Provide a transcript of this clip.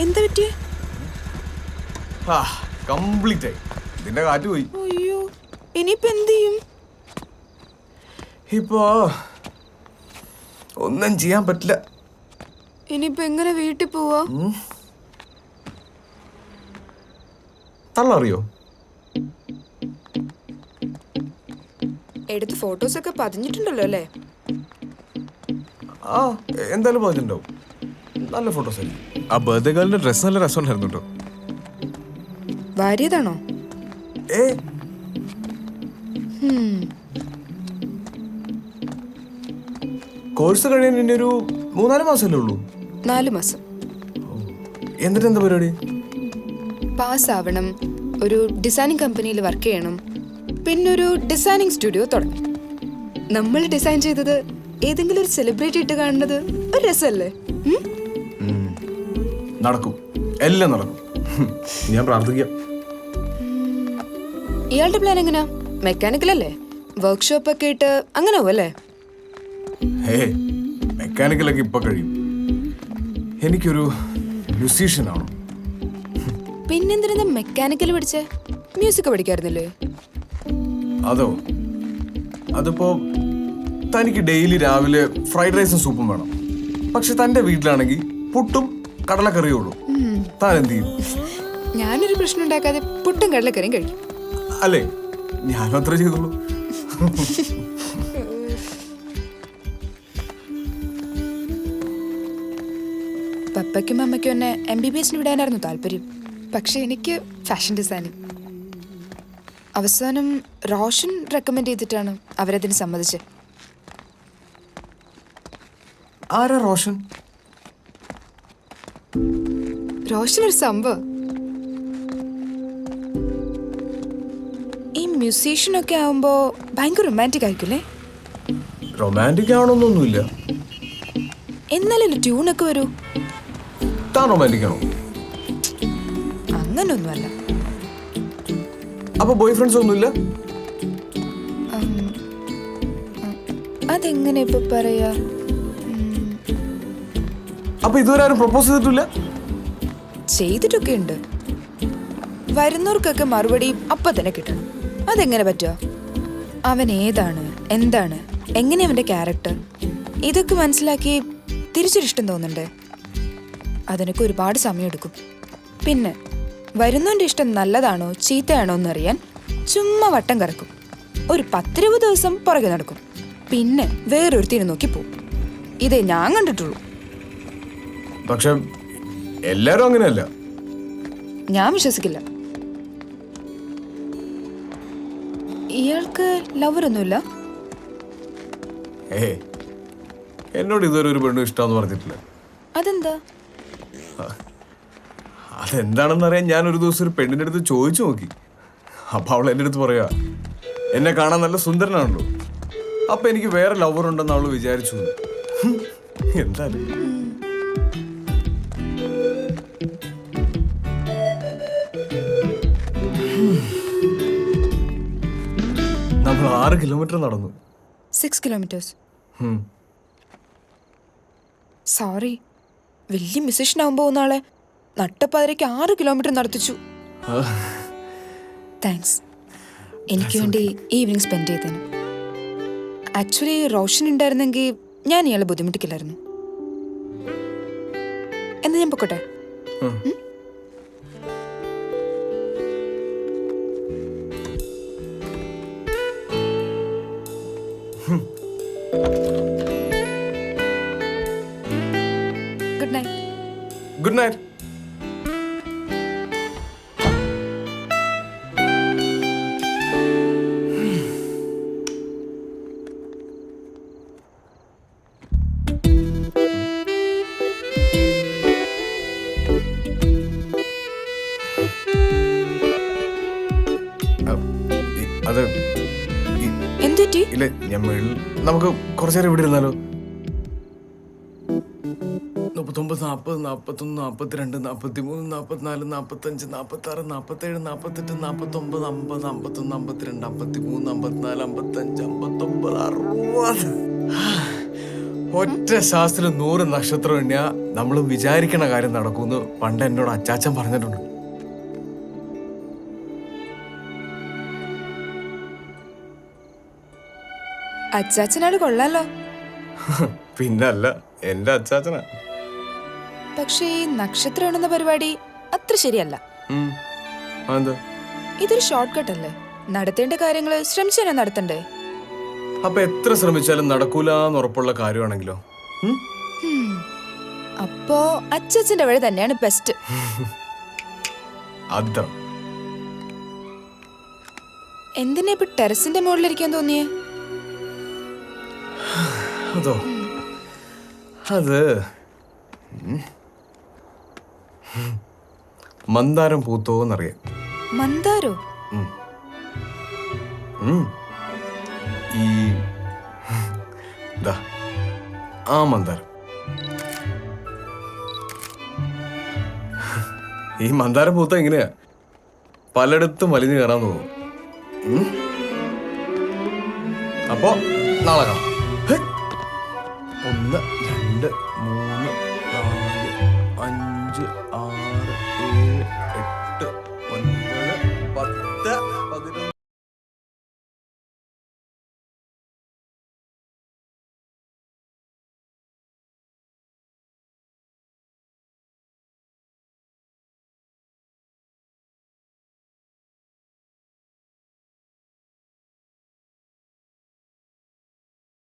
എന്താ പറ്റിയേ? കംപ്ലീറ്റ് ആയി. ഇതിന്റെ കാറ്റ് പോയി. അയ്യോ, ഇനിയിപ്പോ എന്ത് ചെയ്യും? ഇപ്പോ ഒന്നും ചെയ്യാൻ പറ്റില്ല. ഇനിയിപ്പോ എങ്ങനെ വീട്ടിൽ പോവാ? തള്ളറിയോ? എടുത്ത് ഫോട്ടോസ് ഒക്കെ പതിഞ്ഞിട്ടുണ്ടല്ലോ അല്ലേ? ആ, എന്തായാലും പറഞ്ഞിട്ടുണ്ടാവും. നല്ല ഫോട്ടോസ് ആയിരിക്കും. ആ ബർത്ത്ഡേ ഗേളിന്റെ ഡ്രസ് നല്ല രസമുണ്ടായിരുന്നു കേട്ടോ. ഭാര്യതാണോ? ഏ കോഴ്സ് കഴിയാൻ ഇനി ഒരു 3-4 മാസമല്ലേ ഉള്ളൂ. 4 മാസം. എന്നിട്ട് എന്താ പരിപാടി? പാസ്സാവണം, ഒരു ഡിസൈനിങ് കമ്പനിയിൽ വർക്ക് ചെയ്യണം, പിന്നെ ഒരു ഡിസൈനിങ് സ്റ്റുഡിയോ തുടങ്ങി. നമ്മൾ ഡിസൈൻ ചെയ്തത് ഏതെങ്കിലും ഒരു സെലിബ്രിറ്റി ഇട്ട് കാണുന്നത് ഒരു രസമല്ലേ? നടക്കും, എല്ലാം നടക്കും. ഞാൻ പ്രാർത്ഥിക്കാം. ഇയാളുടെ പ്ലാൻ എങ്ങനെയാ? മെക്കാനിക്കൽ അല്ലേ? വർക്ക്ഷോപ്പ് ഒക്കെ ഇട്ട് അങ്ങനെ പോവല്ലേ? മെക്കാനിക്കലൊക്കെ ഇപ്പൊ കഴിയും. എനിക്കൊരു മ്യൂസീഷ്യൻ ആണ്. പിന്നെന്തിനാ മെക്കാനിക്കൽ പഠിച്ചേ? മ്യൂസിക് പഠിക്കായിരുന്നില്ലേ? അതോ, അതിപ്പോ തനിക്ക് ഡെയിലി രാവിലെ ഫ്രൈഡ് റൈസും സൂപ്പും വേണം. പക്ഷെ തന്റെ വീട്ടിലാണെങ്കിൽ പുട്ടും കടലക്കറിയേ ഉള്ളൂ. താൻ എന്ത് ചെയ്യും? ഞാനൊരു പ്രശ്നം ഉണ്ടാക്കാതെ പുട്ടും കടലക്കറിയും കഴിക്കും. അല്ലേ? ഞാനും അത്ര ചെയ്തോളൂ. പപ്പയ്ക്കും അമ്മയ്ക്കും എന്നെ MBBS വിടാനായിരുന്നു താല്പര്യം. പക്ഷെ എനിക്ക് ഫാഷൻ ഡിസൈനിങ്. അവസാനം റോഷൻ റെക്കമെൻഡ് ചെയ്തിട്ടാണ് അവരതിന് സമ്മതിച്ചത്. ആരാ റോഷൻ? റോഷൻ ഒരു സംഭവം. ഈ മ്യൂസീഷ്യനൊക്കെ ആവുമ്പോ ഭയങ്കര റൊമാൻറ്റിക് ആയിരിക്കില്ലേ? റൊമാൻറ്റിക് ആവണമെന്നൊന്നുമില്ല. എന്നാലല്ലേ ട്യൂണൊക്കെ വരൂ. താൻ റൊമാൻറ്റിക് ആണോ? അങ്ങനൊന്നുമല്ല. അപ്പൊ ബോയ് ഫ്രണ്ട്സ് ഒന്നുമില്ല? അതെങ്ങനെ ഇപ്പൊ പറയാ? അപ്പൊ ഇതുവരെ ആരും പ്രപ്പോസ് ചെയ്തിട്ടില്ല? ചെയ്തിട്ടൊക്കെ ഉണ്ട്. വരുന്നവർക്കൊക്കെ മറുപടി അപ്പൊ തന്നെ കിട്ടണം. അതെങ്ങനെ പറ്റുക? അവൻ ഏതാണ്, എന്താണ്, എങ്ങനെ അവന്റെ ക്യാരക്ടർ, ഇതൊക്കെ മനസ്സിലാക്കി തിരിച്ചൊരിഷ്ടം തോന്നണ്ടേ? അതിനൊക്കെ ഒരുപാട് സമയമെടുക്കും. പിന്നെ വരുന്നവന്റെ ഇഷ്ടം നല്ലതാണോ ചീത്തയാണോ എന്നറിയാൻ ചുമ്മാ വട്ടം കറക്കും. ഒരു 10-20 ദിവസം പുറകെ നടക്കും. പിന്നെ വേറൊരുത്തിനെ നോക്കി പോവും. ഇതേ ഞാൻ കണ്ടിട്ടുള്ളൂ. പക്ഷെ എല്ലാരും അങ്ങനെയല്ല. ഞാൻ വിശ്വസിക്കില്ല. ഇയാൾക്ക് ലവറൊന്നുമില്ല? എന്നോട് ഇതുവരെ ഒരു പെണ്ണും ഇഷ്ടമെന്ന് പറഞ്ഞിട്ടില്ല. അതെന്താ? അതെന്താണെന്നറിയാൻ ഞാൻ ഒരു ദിവസം ഒരു പെണ്ണിന്റെ അടുത്ത് ചോദിച്ചു നോക്കി. അപ്പൊ അവൾ എൻ്റെ അടുത്ത് പറയാ, എന്നെ കാണാൻ നല്ല സുന്ദരനാണല്ലോ, അപ്പൊ എനിക്ക് വേറെ ലവർ ഉണ്ടെന്ന് അവള് വിചാരിച്ചു. എന്തായാലും നമ്മൾ 6 കിലോമീറ്റർ നടന്നു. 6 കിലോമീറ്റേഴ്സ്. സോറി, വലിയ മ്യൂസിഷ്യൻ ആവുമ്പോ നാളെ നട്ടപ്പാതിരയ്ക്ക് 6 കിലോമീറ്റർ നടത്തിച്ചു. താങ്ക്സ്. എനിക്ക് വേണ്ടി ഈവനിങ് സ്പെൻഡ് ചെയ്തതിന്. ആക്ച്വലി റോഷൻ ഉണ്ടായിരുന്നെങ്കിൽ ഞാൻ ഇയാളെ ബുദ്ധിമുട്ടിക്കില്ലായിരുന്നു. എന്നാ ഞാൻ പൊക്കോട്ടെ? Good night. Good night. അത് എന്തുപറ്റി? ഇല്ല, നമുക്ക് കുറച്ചേരം ഇവിടെ ഇരുന്നാലോ? 39, 40, 41, 42, 43, 44, 45, 46, 47, 48, 49, 50, 51, 52, 53, 54, 55, 59, 60. ഒറ്റ ശാസ്ത്രം 100 നക്ഷത്രം എണ്ണിയാ നമ്മൾ വിചാരിക്കണ കാര്യം നടക്കുമെന്ന് പണ്ട് എന്നോട് അച്ചാച്ചൻ പറഞ്ഞിട്ടുണ്ട്. അച്ചാച്ചനാട് കൊള്ളാലോ. പിന്നല്ല, എന്റെ അച്ചാച്ചനാ. പക്ഷേ ഈ നക്ഷത്രം എണ്ണുന്ന പരിപാടി അത്ര ശരിയല്ല. എന്താ? ഇതൊരു ഷോർട്ട് കട്ട് അല്ലേ? നടത്തേണ്ട കാര്യങ്ങൾ ശ്രമിച്ചു തന്നെ നടത്തണ്ടേ? അപ്പൊ എത്ര ശ്രമിച്ചാലും നടക്കൂലെന്ന് ഉറപ്പുള്ള കാര്യമാണെങ്കിലോ? അപ്പോ അച്ചാച്ചന്റെ വഴി തന്നെയാണ് ബെസ്റ്റ്. അത്ര എന്തിനാ ഇപ്പൊ ടെറസിന്റെ മുകളിലിരിക്കാൻ തോന്നിയേ? അതോ, അത് മന്ദാരം പൂത്തോന്നറിയാം. മന്ദാരോ? ഈ ദാ, ആ മന്ദാരം. ഈ മന്ദാരം പൂത്ത എങ്ങനെയാ പലയിടത്തും വലിഞ്ഞു കയറാൻ തോന്നും. അപ്പോ നാളെ കാണാം. 1 2 3 4 5